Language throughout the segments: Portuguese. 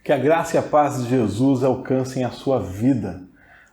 Que a graça e a paz de Jesus alcancem a sua vida.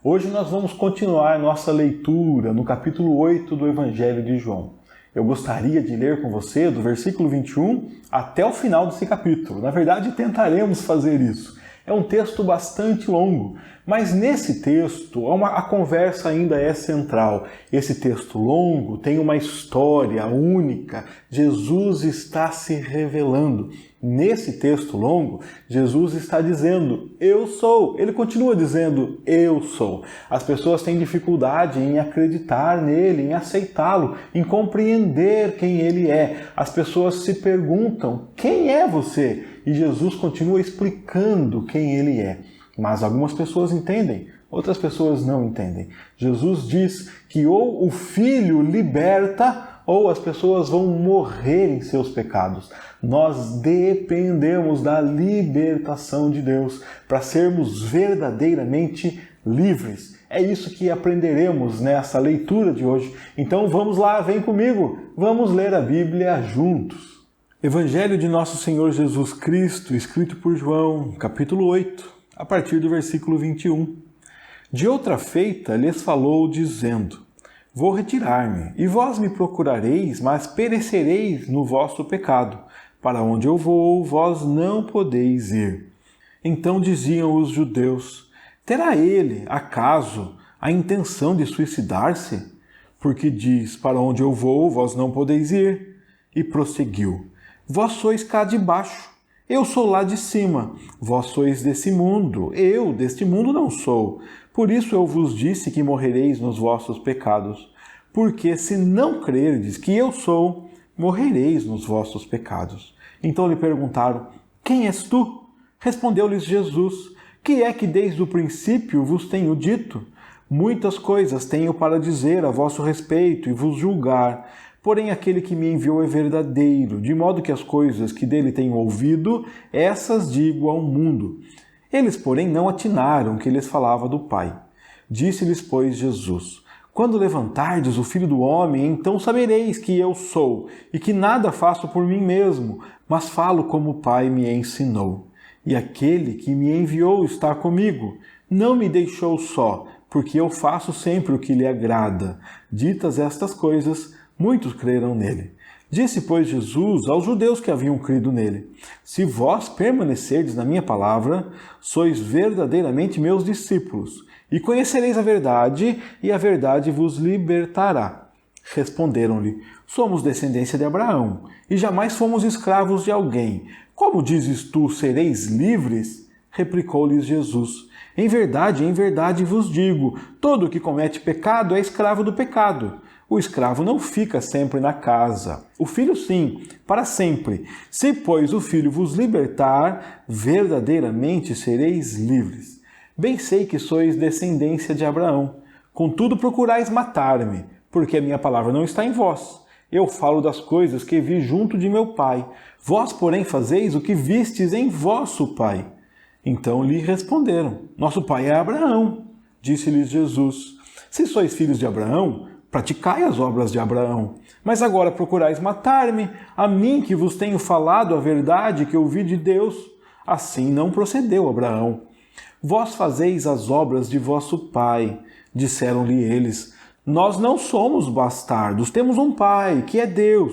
Hoje nós vamos continuar nossa leitura no capítulo 8 do Evangelho de João. Eu gostaria de ler com você do versículo 21 até o final desse capítulo. Na verdade, tentaremos fazer isso. É um texto bastante longo, mas nesse texto a conversa ainda é central. Esse texto longo tem uma história única. Jesus está se revelando. Nesse texto longo, Jesus está dizendo, eu sou. Ele continua dizendo, eu sou. As pessoas têm dificuldade em acreditar nele, em aceitá-lo, em compreender quem ele é. As pessoas se perguntam, quem é você? E Jesus continua explicando quem ele é. Mas algumas pessoas entendem, outras pessoas não entendem. Jesus diz que ou o Filho liberta, ou as pessoas vão morrer em seus pecados. Nós dependemos da libertação de Deus para sermos verdadeiramente livres. É isso que aprenderemos nessa leitura de hoje. Então vamos lá, vem comigo, vamos ler a Bíblia juntos. Evangelho de Nosso Senhor Jesus Cristo, escrito por João, capítulo 8, a partir do versículo 21. De outra feita lhes falou, dizendo, vou retirar-me, e vós me procurareis, mas perecereis no vosso pecado. Para onde eu vou, vós não podeis ir. Então diziam os judeus, terá ele, acaso, a intenção de suicidar-se? Porque diz, para onde eu vou, vós não podeis ir. E prosseguiu, vós sois cá de baixo, eu sou lá de cima. Vós sois desse mundo, eu deste mundo não sou. Por isso eu vos disse que morrereis nos vossos pecados. Porque se não crerdes que eu sou, morrereis nos vossos pecados. Então lhe perguntaram, quem és tu? Respondeu-lhes Jesus, que é que desde o princípio vos tenho dito? Muitas coisas tenho para dizer a vosso respeito e vos julgar. Porém aquele que me enviou é verdadeiro, de modo que as coisas que dele tenho ouvido, essas digo ao mundo. Eles, porém, não atinaram que lhes falava do Pai. Disse-lhes, pois, Jesus, quando levantardes o Filho do Homem, então sabereis que eu sou, e que nada faço por mim mesmo, mas falo como o Pai me ensinou. E aquele que me enviou está comigo, não me deixou só, porque eu faço sempre o que lhe agrada. Ditas estas coisas, muitos creram nele. Disse, pois, Jesus aos judeus que haviam crido nele, se vós permanecerdes na minha palavra, sois verdadeiramente meus discípulos, e conhecereis a verdade, e a verdade vos libertará. Responderam-lhe, somos descendência de Abraão, e jamais fomos escravos de alguém. Como dizes tu, sereis livres? Replicou-lhes Jesus, em verdade vos digo, todo o que comete pecado é escravo do pecado. O escravo não fica sempre na casa. O filho sim, para sempre. Se, pois, o filho vos libertar, verdadeiramente sereis livres. Bem sei que sois descendência de Abraão. Contudo procurais matar-me, porque a minha palavra não está em vós. Eu falo das coisas que vi junto de meu pai. Vós, porém, fazeis o que vistes em vosso pai. Então lhe responderam, nosso pai é Abraão. Disse-lhes Jesus, se sois filhos de Abraão, praticai as obras de Abraão. Mas agora procurais matar-me, a mim que vos tenho falado a verdade que ouvi de Deus. Assim não procedeu Abraão. Vós fazeis as obras de vosso pai. Disseram-lhe eles, nós não somos bastardos, temos um pai, que é Deus.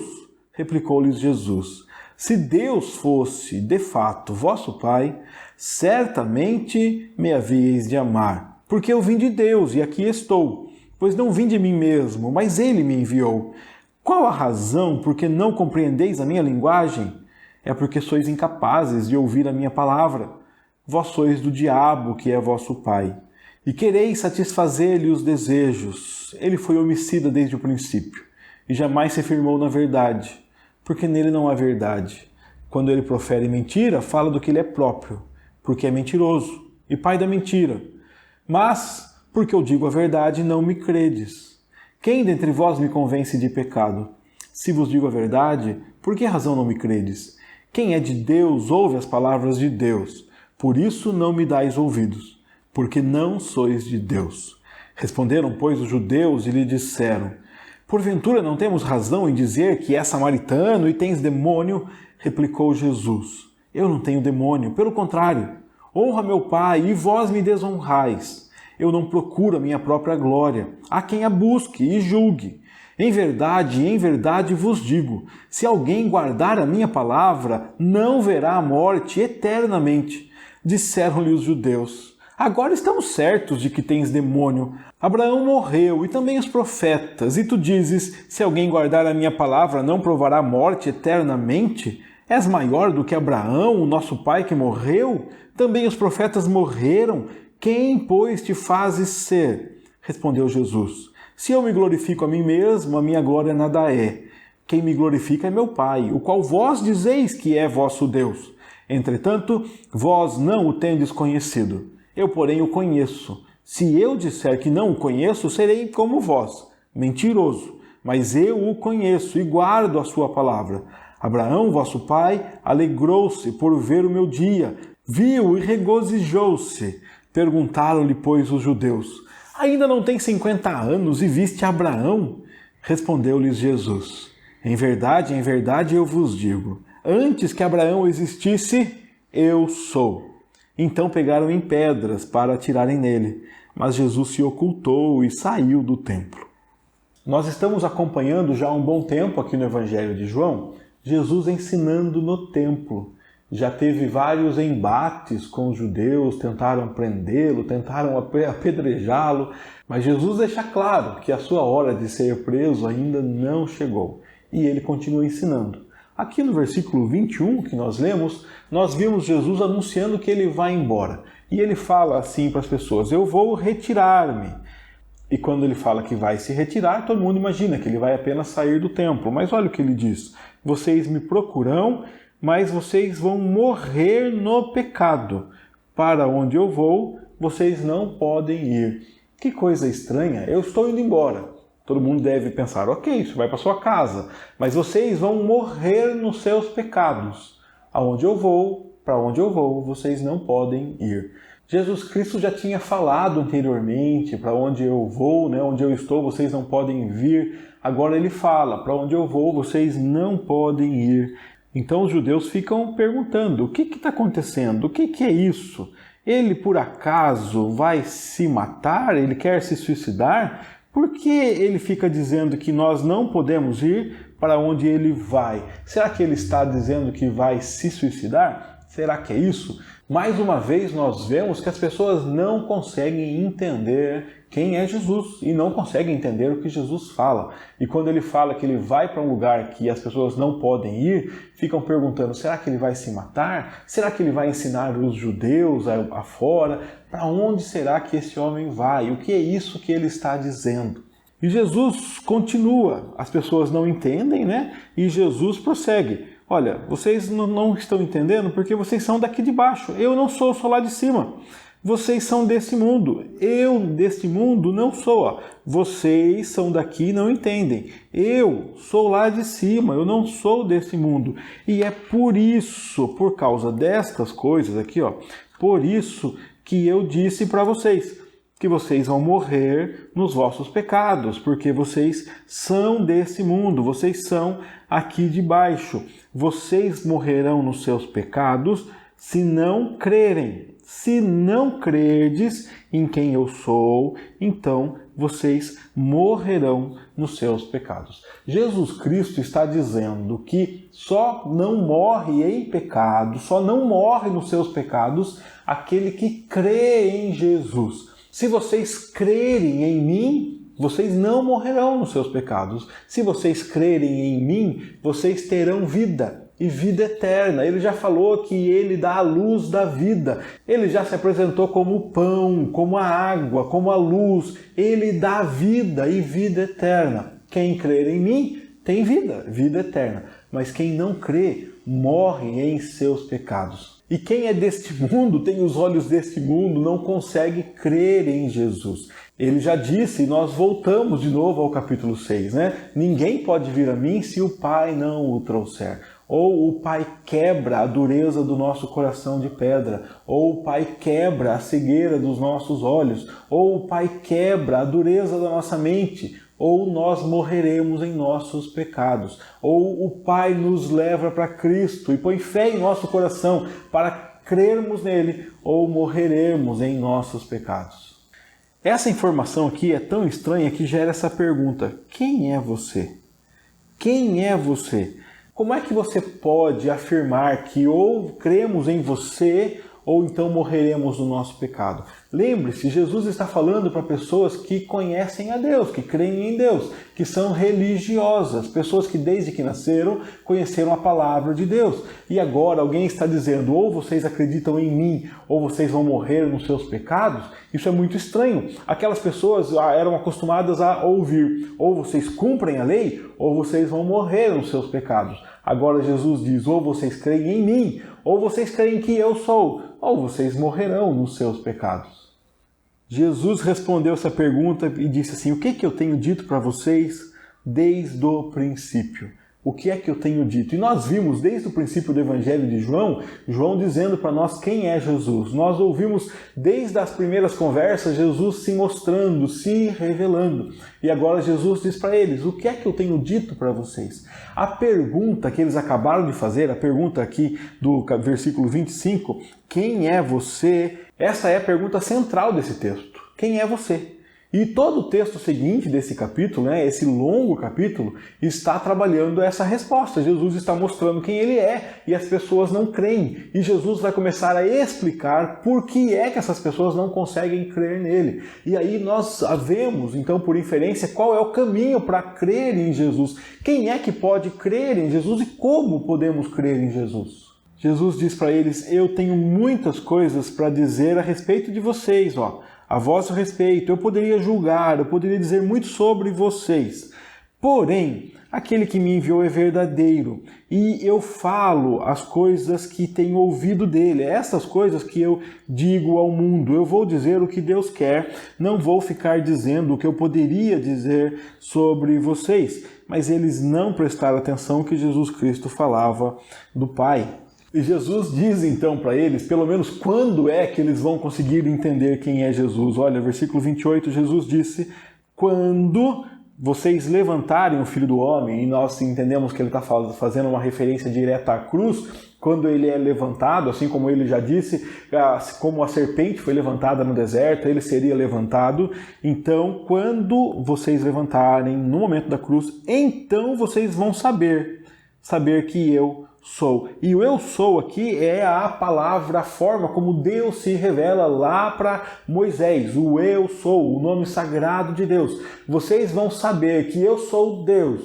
Replicou-lhes Jesus, se Deus fosse, de fato, vosso pai, certamente me havíeis de amar, porque eu vim de Deus e aqui estou. Pois não vim de mim mesmo, mas ele me enviou. Qual a razão por que não compreendeis a minha linguagem? É porque sois incapazes de ouvir a minha palavra. Vós sois do diabo, que é vosso pai, e quereis satisfazer-lhe os desejos. Ele foi homicida desde o princípio, e jamais se firmou na verdade, porque nele não há verdade. Quando ele profere mentira, fala do que lhe é próprio, porque é mentiroso, e pai da mentira. Mas porque eu digo a verdade, não me credes. Quem dentre vós me convence de pecado? Se vos digo a verdade, por que razão não me credes? Quem é de Deus ouve as palavras de Deus. Por isso não me dais ouvidos, porque não sois de Deus. Responderam, pois, os judeus e lhe disseram, porventura não temos razão em dizer que és samaritano e tens demônio? Replicou Jesus, eu não tenho demônio, pelo contrário, Honra meu pai, e vós me desonrais. Eu não procuro a minha própria glória. Há quem a busque e julgue. Em verdade vos digo, se alguém guardar a minha palavra, não verá a morte eternamente. Disseram-lhe os judeus: agora estamos certos de que tens demônio. Abraão morreu e também os profetas, e tu dizes, se alguém guardar a minha palavra, não provará a morte eternamente? És maior do que Abraão, o nosso pai que morreu? Também os profetas morreram. Quem, pois, te fazes ser? Respondeu Jesus: se eu me glorifico a mim mesmo, a minha glória nada é. Quem me glorifica é meu Pai, o qual vós dizeis que é vosso Deus. Entretanto, vós não o tendes conhecido. Eu, porém, o conheço. Se eu disser que não o conheço, serei como vós, mentiroso. Mas eu o conheço e guardo a sua palavra. Abraão, vosso pai, alegrou-se por ver o meu dia, viu e regozijou-se. Perguntaram-lhe, pois, os judeus: ainda não tem 50 anos e viste Abraão? Respondeu-lhes Jesus: em verdade eu vos digo, antes que Abraão existisse, eu sou. Então pegaram em pedras para atirarem nele, mas Jesus se ocultou e saiu do templo. Nós estamos acompanhando já há um bom tempo aqui no Evangelho de João, Jesus ensinando no templo. Já teve vários embates com os judeus, tentaram prendê-lo, tentaram apedrejá-lo, mas Jesus deixa claro que a sua hora de ser preso ainda não chegou. E ele continua ensinando. Aqui no versículo 21 que nós lemos, nós vimos Jesus anunciando que ele vai embora. E ele fala assim para as pessoas: eu vou retirar-me. E quando ele fala que vai se retirar, todo mundo imagina que ele vai apenas sair do templo. Mas olha o que ele diz: vocês me procuram, mas vocês vão morrer no pecado. Para onde eu vou, vocês não podem ir. Que coisa estranha, eu estou indo embora. Todo mundo deve pensar: ok, você vai para sua casa, mas vocês vão morrer nos seus pecados. Aonde eu vou, para onde eu vou, vocês não podem ir. Jesus Cristo já tinha falado anteriormente: para onde eu vou, onde eu estou, vocês não podem vir. Agora ele fala: para onde eu vou, vocês não podem ir. Então os judeus ficam perguntando: o que está acontecendo? O que é isso? Ele por acaso vai se matar? Ele quer se suicidar? Por que ele fica dizendo que nós não podemos ir para onde ele vai? Será que ele está dizendo que vai se suicidar? Será que é isso? Mais uma vez nós vemos que as pessoas não conseguem entender quem é Jesus e não conseguem entender o que Jesus fala. E quando ele fala que ele vai para um lugar que as pessoas não podem ir, ficam perguntando: será que ele vai se matar? Será que ele vai ensinar os judeus afora? Para onde será que esse homem vai? O que é isso que ele está dizendo? E Jesus continua, as pessoas não entendem, E Jesus prossegue: olha, vocês não estão entendendo porque vocês são daqui de baixo. Eu não sou, sou lá de cima. Vocês são desse mundo. Eu deste mundo não sou. Vocês são daqui e não entendem. Eu sou lá de cima, eu não sou desse mundo. E é por isso, por causa destas coisas aqui, por isso que eu disse para vocês que vocês vão morrer nos vossos pecados, porque vocês são desse mundo, vocês são aqui de baixo. Vocês morrerão nos seus pecados se não crerem. Se não crerdes em quem eu sou, então vocês morrerão nos seus pecados. Jesus Cristo está dizendo que só não morre em pecado, só não morre nos seus pecados aquele que crê em Jesus. Se vocês crerem em mim, vocês não morrerão nos seus pecados. Se vocês crerem em mim, vocês terão vida e vida eterna. Ele já falou que ele dá a luz da vida. Ele já se apresentou como o pão, como a água, como a luz. Ele dá vida e vida eterna. Quem crer em mim tem vida, vida eterna. Mas quem não crê, morre em seus pecados. E quem é deste mundo, tem os olhos deste mundo, não consegue crer em Jesus. Ele já disse, e nós voltamos de novo ao capítulo 6, Ninguém pode vir a mim se o Pai não o trouxer. Ou o Pai quebra a dureza do nosso coração de pedra, ou o Pai quebra a cegueira dos nossos olhos, ou o Pai quebra a dureza da nossa mente, ou nós morreremos em nossos pecados, ou o Pai nos leva para Cristo e põe fé em nosso coração para crermos nele ou morreremos em nossos pecados. Essa informação aqui é tão estranha que gera essa pergunta: quem é você? Quem é você? Como é que você pode afirmar que ou cremos em você ou então morreremos no nosso pecado? Lembre-se, Jesus está falando para pessoas que conhecem a Deus, que creem em Deus, que são religiosas, pessoas que desde que nasceram conheceram a palavra de Deus. E agora alguém está dizendo, ou vocês acreditam em mim, ou vocês vão morrer nos seus pecados. Isso é muito estranho. Aquelas pessoas eram acostumadas a ouvir, ou vocês cumprem a lei, ou vocês vão morrer nos seus pecados. Agora Jesus diz, ou vocês creem em mim, ou vocês creem que eu sou, ou vocês morrerão nos seus pecados. Jesus respondeu essa pergunta e disse assim, o que eu tenho dito para vocês desde o princípio? O que é que eu tenho dito? E nós vimos desde o princípio do Evangelho de João, João dizendo para nós quem é Jesus. Nós ouvimos desde as primeiras conversas Jesus se mostrando, se revelando. E agora Jesus diz para eles, o que é que eu tenho dito para vocês? A pergunta que eles acabaram de fazer, a pergunta aqui do versículo 25, quem é você? Essa é a pergunta central desse texto. Quem é você? E todo o texto seguinte desse capítulo, esse longo capítulo, está trabalhando essa resposta. Jesus está mostrando quem ele é e as pessoas não creem. E Jesus vai começar a explicar por que é que essas pessoas não conseguem crer nele. E aí nós vemos, então, por inferência, qual é o caminho para crer em Jesus. Quem é que pode crer em Jesus e como podemos crer em Jesus? Jesus diz para eles, eu tenho muitas coisas para dizer a respeito de vocês, a vosso respeito, eu poderia julgar, eu poderia dizer muito sobre vocês. Porém, aquele que me enviou é verdadeiro, e eu falo as coisas que tenho ouvido dele, essas coisas que eu digo ao mundo. Eu vou dizer o que Deus quer, não vou ficar dizendo o que eu poderia dizer sobre vocês. Mas eles não prestaram atenção que Jesus Cristo falava do Pai. E Jesus diz então para eles, pelo menos quando é que eles vão conseguir entender quem é Jesus. Olha, versículo 28, Jesus disse, quando vocês levantarem o Filho do Homem, e nós entendemos que ele está fazendo uma referência direta à cruz, quando ele é levantado, assim como ele já disse, como a serpente foi levantada no deserto, ele seria levantado. Então, quando vocês levantarem no momento da cruz, então vocês vão saber que eu sou. E o eu sou aqui é a palavra, a forma como Deus se revela lá para Moisés. O eu sou, o nome sagrado de Deus. Vocês vão saber que eu sou Deus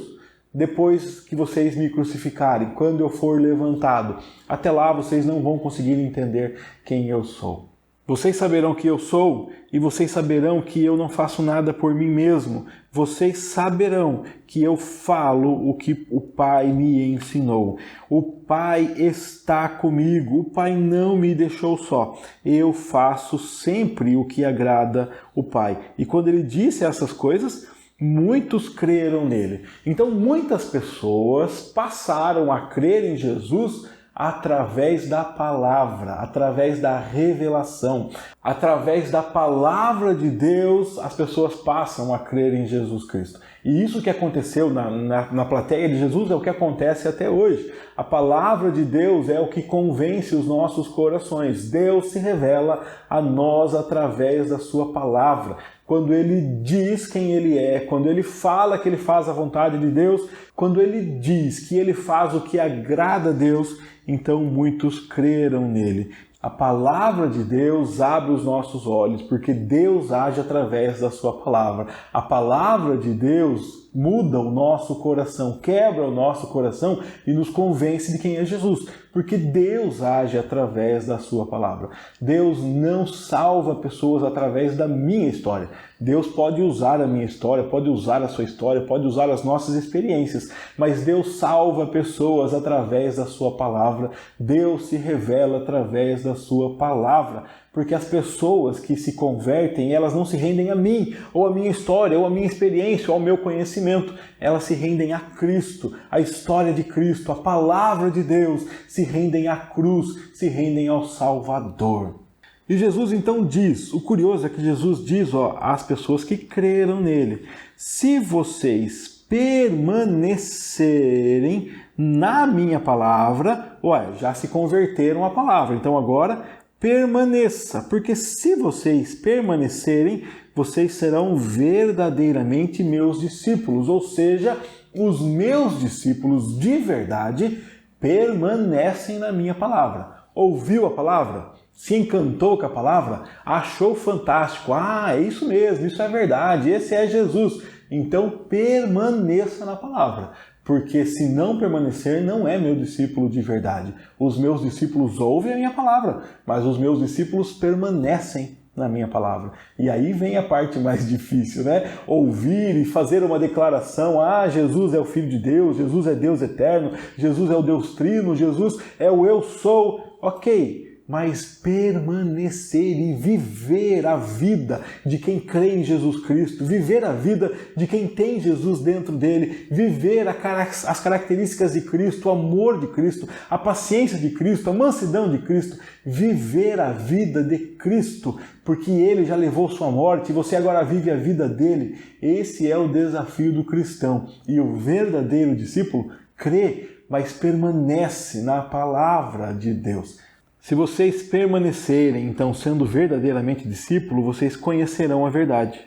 depois que vocês me crucificarem, quando eu for levantado. Até lá vocês não vão conseguir entender quem eu sou. Vocês saberão que eu sou e vocês saberão que eu não faço nada por mim mesmo. Vocês saberão que eu falo o que o Pai me ensinou. O Pai está comigo, o Pai não me deixou só. Eu faço sempre o que agrada o Pai. E quando ele disse essas coisas, muitos creram nele. Então muitas pessoas passaram a crer em Jesus através da palavra, através da revelação, através da palavra de Deus, as pessoas passam a crer em Jesus Cristo. E isso que aconteceu na plateia de Jesus é o que acontece até hoje. A palavra de Deus é o que convence os nossos corações. Deus se revela a nós através da sua palavra. Quando ele diz quem ele é, quando ele fala que ele faz a vontade de Deus, quando ele diz que ele faz o que agrada a Deus, então muitos creram nele. A palavra de Deus abre os nossos olhos, porque Deus age através da sua palavra. A palavra de Deus muda o nosso coração, quebra o nosso coração e nos convence de quem é Jesus, porque Deus age através da sua palavra. Deus não salva pessoas através da minha história. Deus pode usar a minha história, pode usar a sua história, pode usar as nossas experiências, mas Deus salva pessoas através da sua palavra. Deus se revela através da sua palavra, porque as pessoas que se convertem, elas não se rendem a mim, ou a minha história, ou a minha experiência, ou ao meu conhecimento. Elas se rendem a Cristo, a história de Cristo, a palavra de Deus, se rendem à cruz, se rendem ao Salvador. E Jesus então diz, o curioso é que Jesus diz às pessoas que creram nele, se vocês permanecerem na minha palavra, já se converteram à palavra. Então agora permaneça, porque se vocês permanecerem, vocês serão verdadeiramente meus discípulos, ou seja, os meus discípulos de verdade permanecem na minha palavra. Ouviu a palavra? Se encantou com a palavra? Achou fantástico? É isso mesmo, isso é verdade, esse é Jesus. Então permaneça na palavra, porque se não permanecer, não é meu discípulo de verdade. Os meus discípulos ouvem a minha palavra, mas os meus discípulos permanecem na minha palavra. E aí vem a parte mais difícil, né? Ouvir e fazer uma declaração, Jesus é o Filho de Deus, Jesus é Deus eterno, Jesus é o Deus Trino, Jesus é o eu sou. Ok, mas permanecer e viver a vida de quem crê em Jesus Cristo, viver a vida de quem tem Jesus dentro dele, viver as características de Cristo, o amor de Cristo, a paciência de Cristo, a mansidão de Cristo, viver a vida de Cristo, porque ele já levou sua morte e você agora vive a vida dele. Esse é o desafio do cristão. E o verdadeiro discípulo crê, mas permanece na palavra de Deus. Se vocês permanecerem, então, sendo verdadeiramente discípulo, vocês conhecerão a verdade,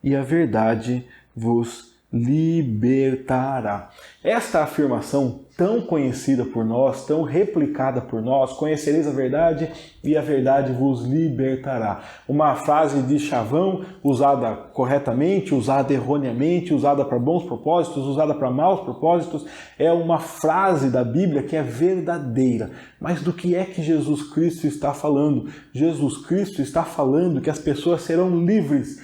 e a verdade vos libertará. Esta afirmação tão conhecida por nós, tão replicada por nós, conhecereis a verdade e a verdade vos libertará. Uma frase de chavão, usada corretamente, usada erroneamente, usada para bons propósitos, usada para maus propósitos, é uma frase da Bíblia que é verdadeira. Mas do que é que Jesus Cristo está falando? Jesus Cristo está falando que as pessoas serão livres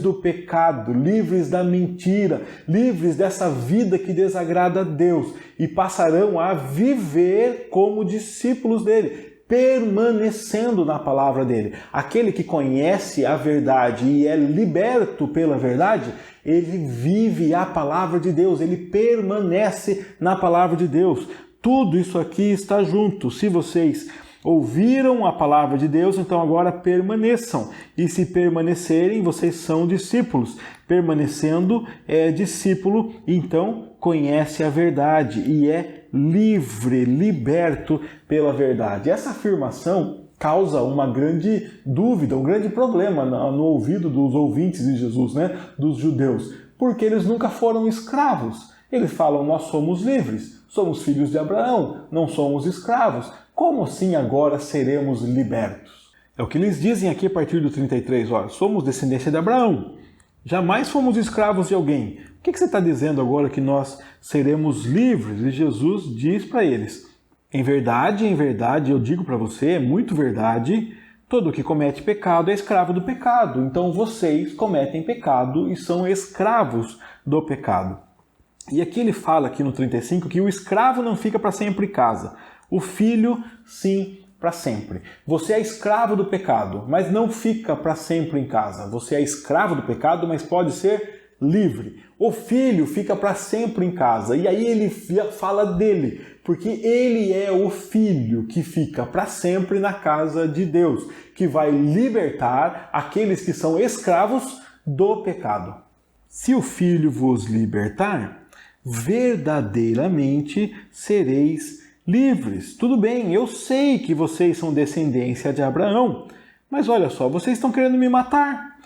do pecado, livres da mentira, livres dessa vida que desagrada a Deus e passarão a viver como discípulos dele, permanecendo na palavra dele. Aquele que conhece a verdade e é liberto pela verdade, ele vive a palavra de Deus, ele permanece na palavra de Deus. Tudo isso aqui está junto. Se vocês ouviram a palavra de Deus, então agora permaneçam. E se permanecerem, vocês são discípulos. Permanecendo é discípulo, então conhece a verdade e é livre, liberto pela verdade. Essa afirmação causa uma grande dúvida, um grande problema no ouvido dos ouvintes de Jesus, dos judeus, porque eles nunca foram escravos. Eles falam, nós somos livres, somos filhos de Abraão, não somos escravos. Como assim agora seremos libertos? É o que eles dizem aqui a partir do 33, somos descendência de Abraão, jamais fomos escravos de alguém. O que você está dizendo agora que nós seremos livres? E Jesus diz para eles, em verdade, eu digo para você, é muito verdade, todo que comete pecado é escravo do pecado. Então vocês cometem pecado e são escravos do pecado. E aqui ele fala aqui no 35 que o escravo não fica para sempre em casa. O filho, sim, para sempre. Você é escravo do pecado, mas não fica para sempre em casa. Você é escravo do pecado, mas pode ser livre. O filho fica para sempre em casa. E aí ele fala dele, porque ele é o filho que fica para sempre na casa de Deus, que vai libertar aqueles que são escravos do pecado. Se o filho vos libertar, verdadeiramente sereis livres. Tudo bem, eu sei que vocês são descendência de Abraão, mas olha só, vocês estão querendo me matar.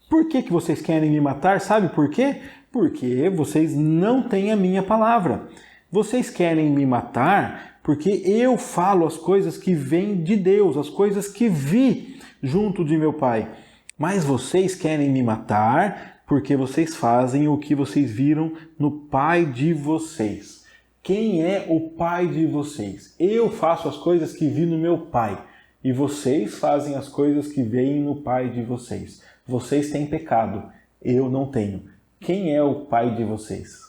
Por que vocês querem me matar? Sabe por quê? Porque vocês não têm a minha palavra. Vocês querem me matar porque eu falo as coisas que vêm de Deus, as coisas que vi junto de meu Pai. Mas vocês querem me matar porque vocês fazem o que vocês viram no pai de vocês. Quem é o pai de vocês? Eu faço as coisas que vi no meu pai. E vocês fazem as coisas que veem no pai de vocês. Vocês têm pecado, eu não tenho. Quem é o pai de vocês?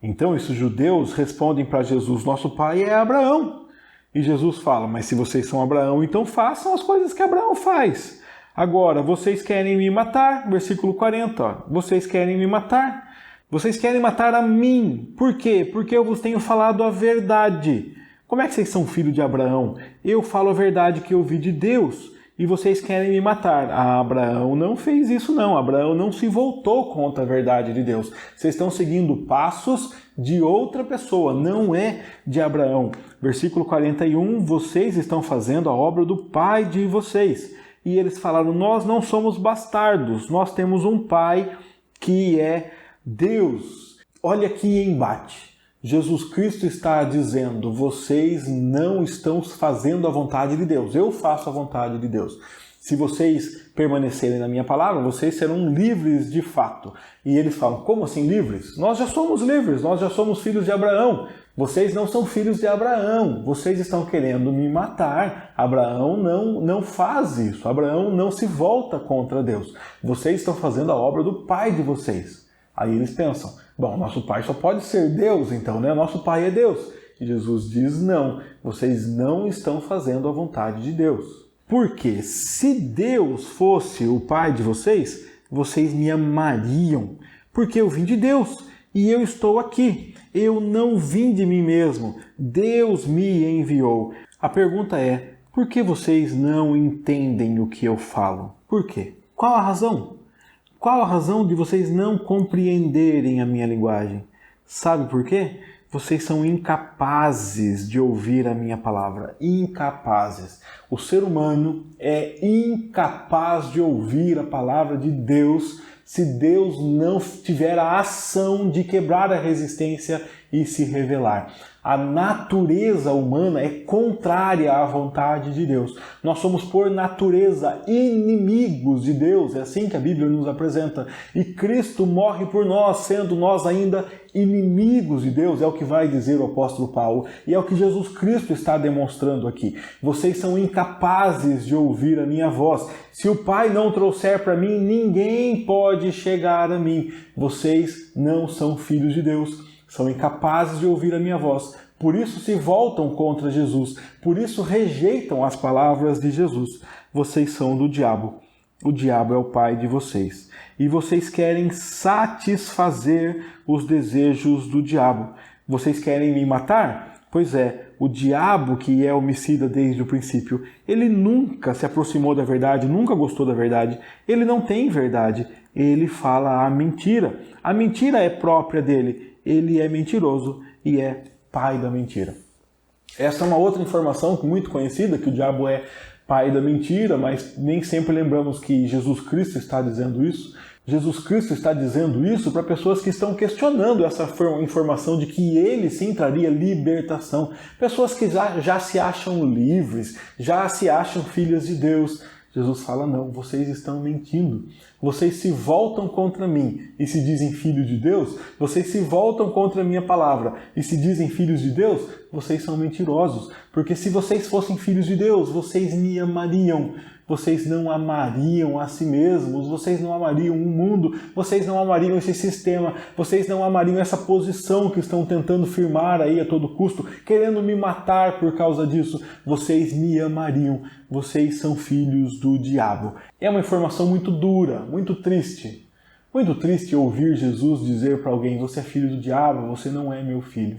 Então esses judeus respondem para Jesus, nosso pai é Abraão. E Jesus fala, mas se vocês são Abraão, então façam as coisas que Abraão faz. Agora, vocês querem me matar, versículo 40, vocês querem me matar. Vocês querem matar a mim. Por quê? Porque eu vos tenho falado a verdade. Como é que vocês são filhos de Abraão? Eu falo a verdade que eu vi de Deus. e vocês querem me matar. Abraão não fez isso não, Abraão não se voltou contra a verdade de Deus. Vocês estão seguindo passos de outra pessoa, não é de Abraão. Versículo 41, vocês estão fazendo a obra do pai de vocês. E eles falaram, nós não somos bastardos, nós temos um pai que é Deus. Olha que embate. Jesus Cristo está dizendo, vocês não estão fazendo a vontade de Deus, eu faço a vontade de Deus. Se vocês permanecerem na minha palavra, vocês serão livres de fato. E eles falam, como assim livres? Nós já somos livres, nós já somos filhos de Abraão. Vocês não são filhos de Abraão, vocês estão querendo me matar. Abraão não faz isso, Abraão não se volta contra Deus. Vocês estão fazendo a obra do pai de vocês. Aí eles pensam, bom, nosso pai só pode ser Deus, então, né? Nosso pai é Deus. E Jesus diz, não, vocês não estão fazendo a vontade de Deus. Porque se Deus fosse o pai de vocês, vocês me amariam, porque eu vim de Deus e eu estou aqui. Eu não vim de mim mesmo, Deus me enviou. A pergunta é, por que vocês não entendem o que eu falo? Por quê? Qual a razão? Qual a razão de vocês não compreenderem a minha linguagem? Sabe por quê? Vocês são incapazes de ouvir a minha palavra. Incapazes. O ser humano é incapaz de ouvir a palavra de Deus se Deus não tiver a ação de quebrar a resistência e se revelar. A natureza humana é contrária à vontade de Deus. Nós somos, por natureza, inimigos de Deus. É assim que a Bíblia nos apresenta. E Cristo morre por nós, sendo nós ainda inimigos de Deus. É o que vai dizer o apóstolo Paulo. E é o que Jesus Cristo está demonstrando aqui. Vocês são incapazes de ouvir a minha voz. Se o Pai não trouxer para mim, ninguém pode chegar a mim. Vocês não são filhos de Deus. São incapazes de ouvir a minha voz, por isso se voltam contra Jesus, por isso rejeitam as palavras de Jesus. Vocês são do diabo, o diabo é o pai de vocês, e vocês querem satisfazer os desejos do diabo. Vocês querem me matar? Pois é, o diabo, que é homicida desde o princípio, ele nunca se aproximou da verdade, nunca gostou da verdade, ele não tem verdade, ele fala a mentira. A mentira é própria dele. Ele é mentiroso e é pai da mentira. Essa é uma outra informação muito conhecida, que o diabo é pai da mentira, mas nem sempre lembramos que Jesus Cristo está dizendo isso. Jesus Cristo está dizendo isso para pessoas que estão questionando essa informação de que ele sim traria libertação. Pessoas que já se acham livres, já se acham filhas de Deus. Jesus fala, não, vocês estão mentindo. Vocês se voltam contra mim e se dizem filhos de Deus. Vocês se voltam contra a minha palavra e se dizem filhos de Deus. Vocês são mentirosos. Porque se vocês fossem filhos de Deus, vocês me amariam. Vocês não amariam a si mesmos, vocês não amariam o mundo, vocês não amariam esse sistema, vocês não amariam essa posição que estão tentando firmar aí a todo custo, querendo me matar por causa disso. Vocês me amariam, vocês são filhos do diabo. É uma informação muito dura, muito triste. Muito triste ouvir Jesus dizer para alguém, você é filho do diabo, você não é meu filho.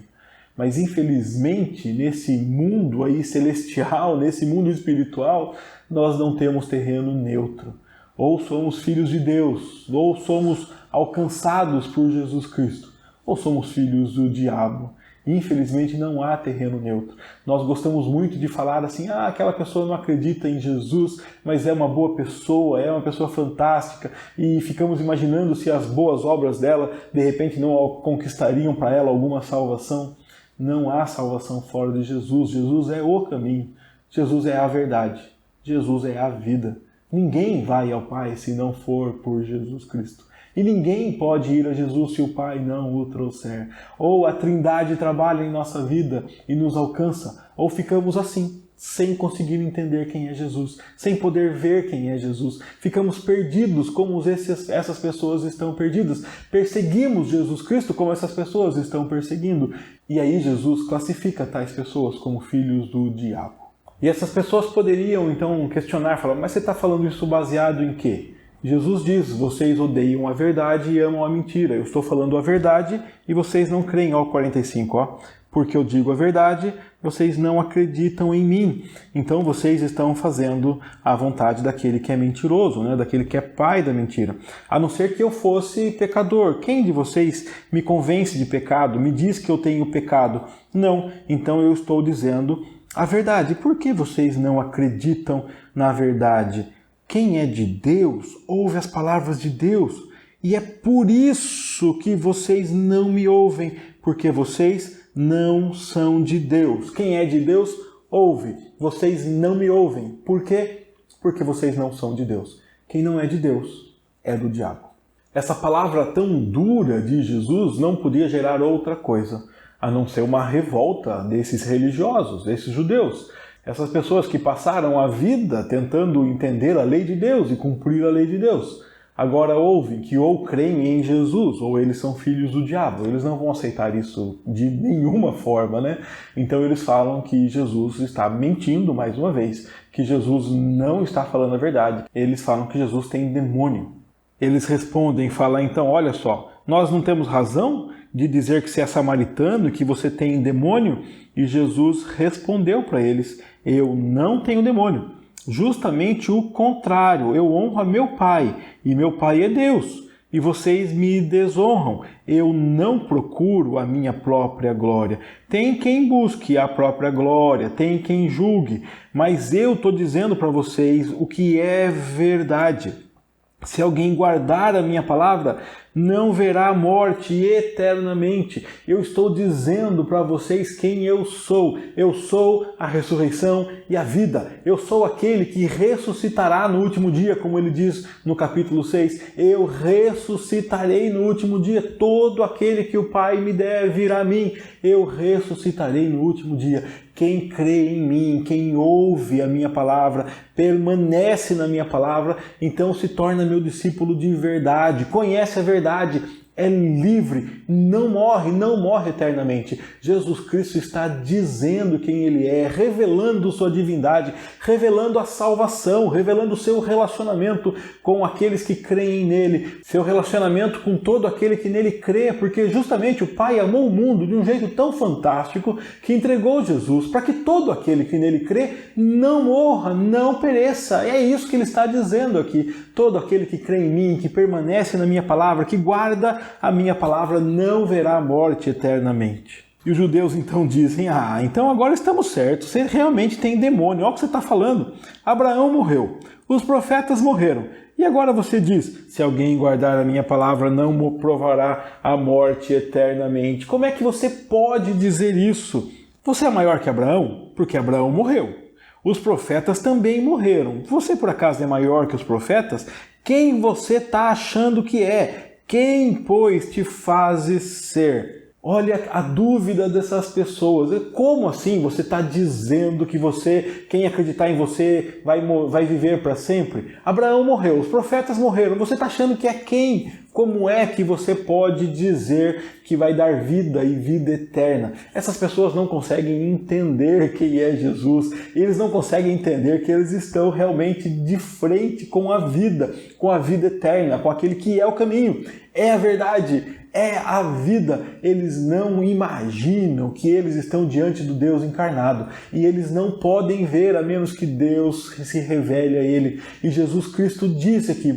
Mas infelizmente, nesse mundo aí celestial, nesse mundo espiritual, nós não temos terreno neutro. Ou somos filhos de Deus, ou somos alcançados por Jesus Cristo, ou somos filhos do diabo. Infelizmente não há terreno neutro. Nós gostamos muito de falar assim, aquela pessoa não acredita em Jesus, mas é uma boa pessoa, é uma pessoa fantástica, e ficamos imaginando se as boas obras dela, de repente, não conquistariam para ela alguma salvação. Não há salvação fora de Jesus. Jesus é o caminho. Jesus é a verdade. Jesus é a vida. Ninguém vai ao Pai se não for por Jesus Cristo. E ninguém pode ir a Jesus se o Pai não o trouxer. Ou a Trindade trabalha em nossa vida e nos alcança, ou ficamos assim, sem conseguir entender quem é Jesus, sem poder ver quem é Jesus. Ficamos perdidos como essas pessoas estão perdidas. Perseguimos Jesus Cristo como essas pessoas estão perseguindo. E aí Jesus classifica tais pessoas como filhos do diabo. E essas pessoas poderiam então questionar, falar, mas você está falando isso baseado em quê? Jesus diz, vocês odeiam a verdade e amam a mentira. Eu estou falando a verdade e vocês não creem. Ó, 45, ó. porque eu digo a verdade, vocês não acreditam em mim. Então vocês estão fazendo a vontade daquele que é mentiroso, né? Daquele que é pai da mentira. A não ser que eu fosse pecador. Quem de vocês me convence de pecado? Me diz que eu tenho pecado? Não. Então eu estou dizendo a verdade. Por que vocês não acreditam na verdade? Quem é de Deus ouve as palavras de Deus. E é por isso que vocês não me ouvem, porque vocês não são de Deus. Quem é de Deus ouve. Vocês não me ouvem. Por quê? Porque vocês não são de Deus. Quem não é de Deus é do diabo. Essa palavra tão dura de Jesus não podia gerar outra coisa, a não ser uma revolta desses religiosos, desses judeus. Essas pessoas que passaram a vida tentando entender a lei de Deus e cumprir a lei de Deus. Agora ouvem que ou creem em Jesus, ou eles são filhos do diabo. Eles não vão aceitar isso de nenhuma forma, né? Então eles falam que Jesus está mentindo mais uma vez, que Jesus não está falando a verdade. Eles falam que Jesus tem demônio. Eles respondem, falam então, olha só, nós não temos razão de dizer que você é samaritano e que você tem demônio? E Jesus respondeu para eles, eu não tenho demônio. Justamente o contrário, eu honro a meu Pai, e meu Pai é Deus, e vocês me desonram. Eu não procuro a minha própria glória. Tem quem busque a própria glória, tem quem julgue, mas eu estou dizendo para vocês o que é verdade. Se alguém guardar a minha palavra, não verá a morte eternamente. Eu estou dizendo para vocês quem eu sou. Eu sou a ressurreição e a vida. Eu sou aquele que ressuscitará no último dia, como ele diz no capítulo 6. Eu ressuscitarei no último dia. Todo aquele que o Pai me der virá a mim. Eu ressuscitarei no último dia. Quem crê em mim, quem ouve a minha palavra, permanece na minha palavra, então se torna meu discípulo de verdade, conhece a verdade, é livre, não morre eternamente. Jesus Cristo está dizendo quem Ele é, revelando sua divindade, revelando a salvação, revelando o seu relacionamento com aqueles que creem nele, seu relacionamento com todo aquele que nele crê, porque justamente o Pai amou o mundo de um jeito tão fantástico que entregou Jesus para que todo aquele que nele crê não morra, não pereça. É isso que Ele está dizendo aqui. Todo aquele que crê em mim, que permanece na minha palavra, que guarda a minha palavra, não verá a morte eternamente. E os judeus então dizem, então agora estamos certos, você realmente tem demônio, olha o que você está falando. Abraão morreu, os profetas morreram, e agora você diz, se alguém guardar a minha palavra, não provará a morte eternamente. Como é que você pode dizer isso? Você é maior que Abraão? Porque Abraão morreu. Os profetas também morreram. Você por acaso é maior que os profetas? Quem você está achando que é? Quem, pois, te fazes ser? Olha a dúvida dessas pessoas. Como assim você está dizendo que quem acreditar em você vai viver para sempre? Abraão morreu, os profetas morreram. Você está achando que é quem? Como é que você pode dizer que vai dar vida e vida eterna? Essas pessoas não conseguem entender quem é Jesus. Eles não conseguem entender que eles estão realmente de frente com a vida eterna, com aquele que é o caminho, é a verdade, é a vida. Eles não imaginam que eles estão diante do Deus encarnado e eles não podem ver a menos que Deus se revele a ele. E Jesus Cristo disse aqui,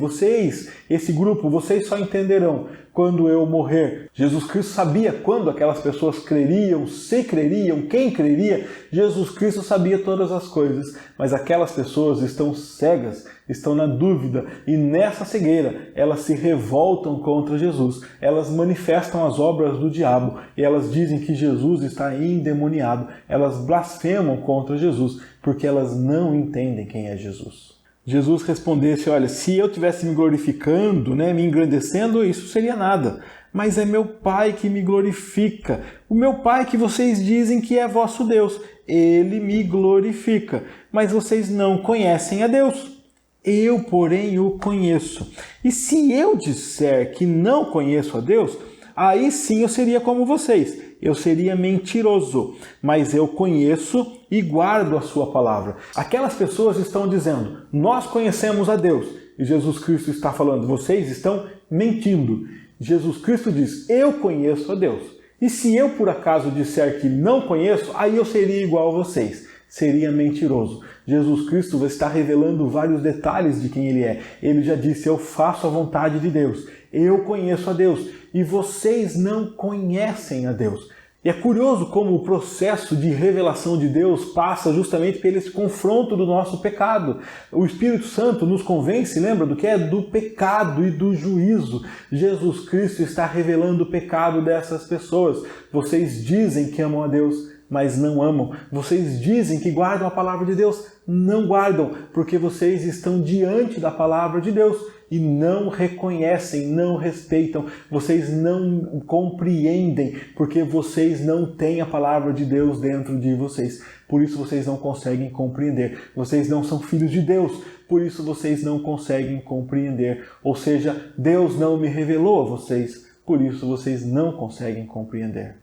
esse grupo, vocês só entenderão quando eu morrer. Jesus Cristo sabia quando aquelas pessoas creriam, se creriam, quem creria. Jesus Cristo sabia todas as coisas, mas aquelas pessoas estão cegas, estão na dúvida, e nessa cegueira elas se revoltam contra Jesus, elas manifestam as obras do diabo, e elas dizem que Jesus está endemoniado, elas blasfemam contra Jesus, porque elas não entendem quem é Jesus. Jesus respondesse, olha, se eu estivesse me glorificando, me engrandecendo, isso seria nada. Mas é meu Pai que me glorifica. O meu Pai que vocês dizem que é vosso Deus. Ele me glorifica. Mas vocês não conhecem a Deus. Eu, porém, o conheço. E se eu disser que não conheço a Deus, aí sim eu seria como vocês. Eu seria mentiroso, mas eu conheço e guardo a sua palavra. Aquelas pessoas estão dizendo, nós conhecemos a Deus. E Jesus Cristo está falando, vocês estão mentindo. Jesus Cristo diz, eu conheço a Deus. E se eu por acaso disser que não conheço, aí eu seria igual a vocês. Seria mentiroso. Jesus Cristo está revelando vários detalhes de quem Ele é. Ele já disse, eu faço a vontade de Deus. Eu conheço a Deus. E vocês não conhecem a Deus. E é curioso como o processo de revelação de Deus passa justamente pelo esse confronto do nosso pecado. O Espírito Santo nos convence, lembra do que é? Do pecado e do juízo. Jesus Cristo está revelando o pecado dessas pessoas. Vocês dizem que amam a Deus, mas não amam. Vocês dizem que guardam a palavra de Deus, não guardam, porque vocês estão diante da palavra de Deus e não reconhecem, não respeitam, vocês não compreendem, porque vocês não têm a palavra de Deus dentro de vocês. Por isso vocês não conseguem compreender. Vocês não são filhos de Deus, por isso vocês não conseguem compreender. Ou seja, Deus não me revelou a vocês, por isso vocês não conseguem compreender.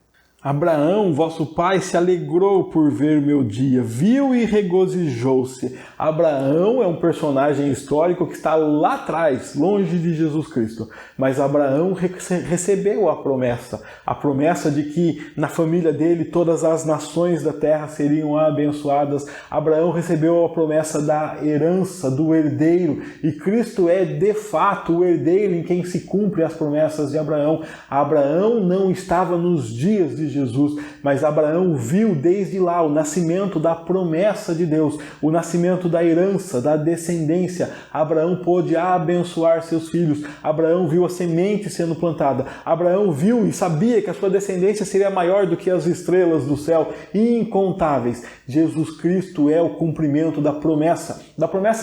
Abraão, vosso pai, se alegrou por ver meu dia, viu e regozijou-se. Abraão é um personagem histórico que está lá atrás, longe de Jesus Cristo. Mas Abraão recebeu a promessa de que na família dele todas as nações da terra seriam abençoadas. Abraão recebeu a promessa da herança, do herdeiro. E Cristo é de fato o herdeiro em quem se cumpre as promessas de Abraão. Abraão não estava nos dias de Jesus, mas Abraão viu desde lá o nascimento da promessa de Deus, o nascimento da herança, da descendência. Abraão pôde abençoar seus filhos. Abraão viu a semente sendo plantada. Abraão viu e sabia que a sua descendência seria maior do que as estrelas do céu, incontáveis. Jesus Cristo é o cumprimento da promessa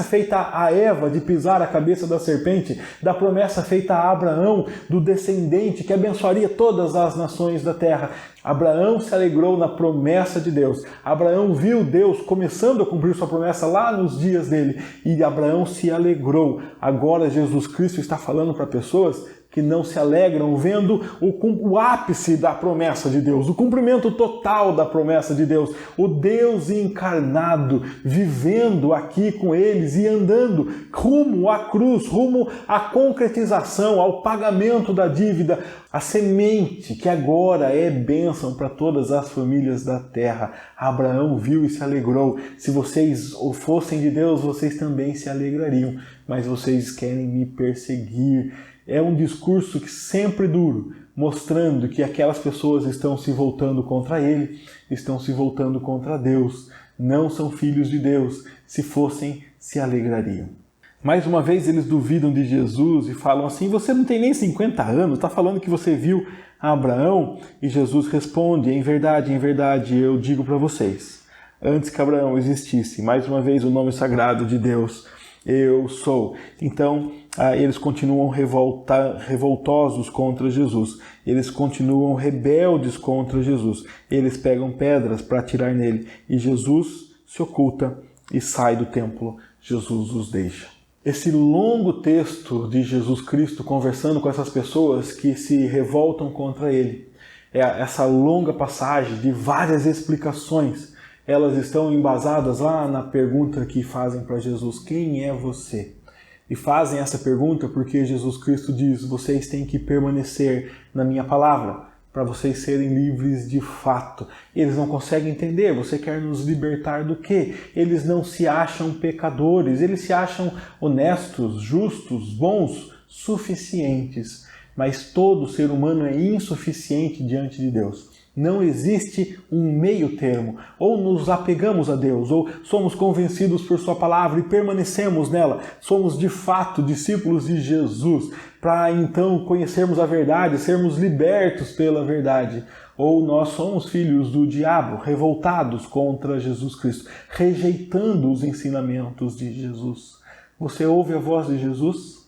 feita a Eva de pisar a cabeça da serpente, da promessa feita a Abraão do descendente que abençoaria todas as nações da terra. Abraão se alegrou na promessa de Deus. Abraão viu Deus começando a cumprir sua promessa lá nos dias dele. E Abraão se alegrou. Agora Jesus Cristo está falando para pessoas que não se alegram vendo o ápice da promessa de Deus, o cumprimento total da promessa de Deus, o Deus encarnado, vivendo aqui com eles e andando rumo à cruz, rumo à concretização, ao pagamento da dívida, a semente que agora é bênção para todas as famílias da terra. Abraão viu e se alegrou. Se vocês fossem de Deus, vocês também se alegrariam, mas vocês querem me perseguir. É um discurso que sempre duro, mostrando que aquelas pessoas estão se voltando contra ele, estão se voltando contra Deus. Não são filhos de Deus. Se fossem, se alegrariam. Mais uma vez eles duvidam de Jesus e falam assim, você não tem nem 50 anos, está falando que você viu Abraão? E Jesus responde, em verdade, eu digo para vocês, antes que Abraão existisse, mais uma vez o nome sagrado de Deus, eu sou. Então, eles continuam revoltosos contra Jesus. Eles continuam rebeldes contra Jesus. Eles pegam pedras para atirar nele. E Jesus se oculta e sai do templo. Jesus os deixa. Esse longo texto de Jesus Cristo conversando com essas pessoas que se revoltam contra ele, essa longa passagem de várias explicações, elas estão embasadas lá na pergunta que fazem para Jesus, quem é você? E fazem essa pergunta porque Jesus Cristo diz, vocês têm que permanecer na minha palavra, para vocês serem livres de fato. Eles não conseguem entender, você quer nos libertar do quê? Eles não se acham pecadores, eles se acham honestos, justos, bons, suficientes. Mas todo ser humano é insuficiente diante de Deus. Não existe um meio termo. Ou nos apegamos a Deus, ou somos convencidos por sua palavra e permanecemos nela. Somos de fato discípulos de Jesus, para então conhecermos a verdade, sermos libertos pela verdade. Ou nós somos filhos do diabo, revoltados contra Jesus Cristo, rejeitando os ensinamentos de Jesus. Você ouve a voz de Jesus?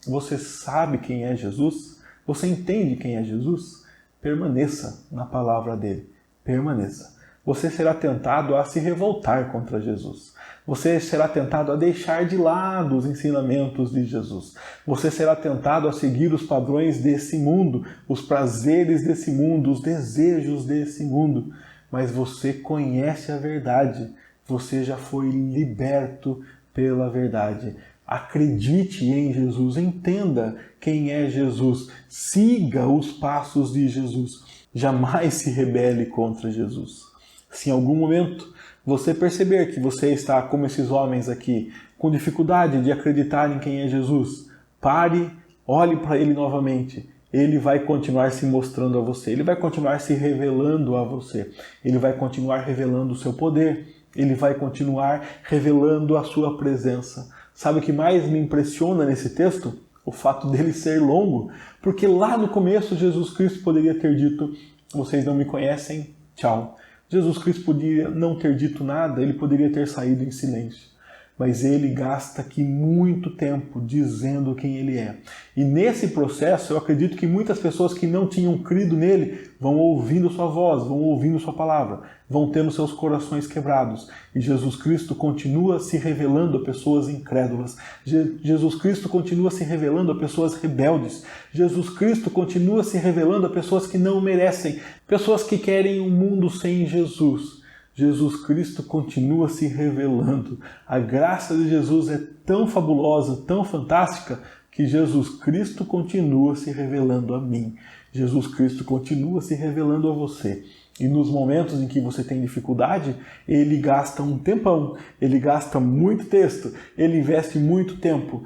Você sabe quem é Jesus? Você entende quem é Jesus? Permaneça na palavra dele. Permaneça. Você será tentado a se revoltar contra Jesus. Você será tentado a deixar de lado os ensinamentos de Jesus. Você será tentado a seguir os padrões desse mundo, os prazeres desse mundo, os desejos desse mundo. Mas você conhece a verdade. Você já foi liberto pela verdade. Acredite em Jesus, entenda quem é Jesus, siga os passos de Jesus. jamais se rebele contra Jesus. Se em algum momento você perceber que você está como esses homens aqui, com dificuldade de acreditar em quem é Jesus, pare, olhe para ele novamente. Ele vai continuar se mostrando a você, ele vai continuar se revelando a você, ele vai continuar revelando o seu poder, ele vai continuar revelando a sua presença. Sabe o que mais me impressiona nesse texto? O fato dele ser longo, porque lá no começo Jesus Cristo poderia ter dito: vocês não me conhecem, tchau. Jesus Cristo podia não ter dito nada, ele poderia ter saído em silêncio. Mas ele gasta aqui muito tempo dizendo quem ele é. E nesse processo, eu acredito que muitas pessoas que não tinham crido nele vão ouvindo sua voz, vão ouvindo sua palavra, vão tendo seus corações quebrados. E Jesus Cristo continua se revelando a pessoas incrédulas. Jesus Cristo continua se revelando a pessoas rebeldes. Jesus Cristo continua se revelando a pessoas que não merecem, pessoas que querem um mundo sem Jesus. Jesus Cristo continua se revelando. A graça de Jesus é tão fabulosa, tão fantástica, que Jesus Cristo continua se revelando a mim. Jesus Cristo continua se revelando a você. E nos momentos em que você tem dificuldade, ele gasta um tempão, ele gasta muito texto, ele investe muito tempo,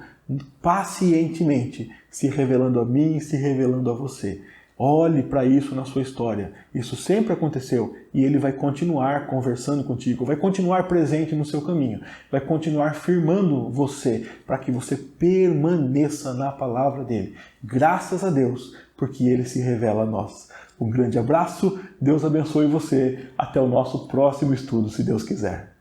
pacientemente, se revelando a mim, se revelando a você. Olhe para isso na sua história. Isso sempre aconteceu e ele vai continuar conversando contigo, vai continuar presente no seu caminho, vai continuar firmando você para que você permaneça na palavra dele. Graças a Deus, porque ele se revela a nós. Um grande abraço, Deus abençoe você. Até o nosso próximo estudo, se Deus quiser.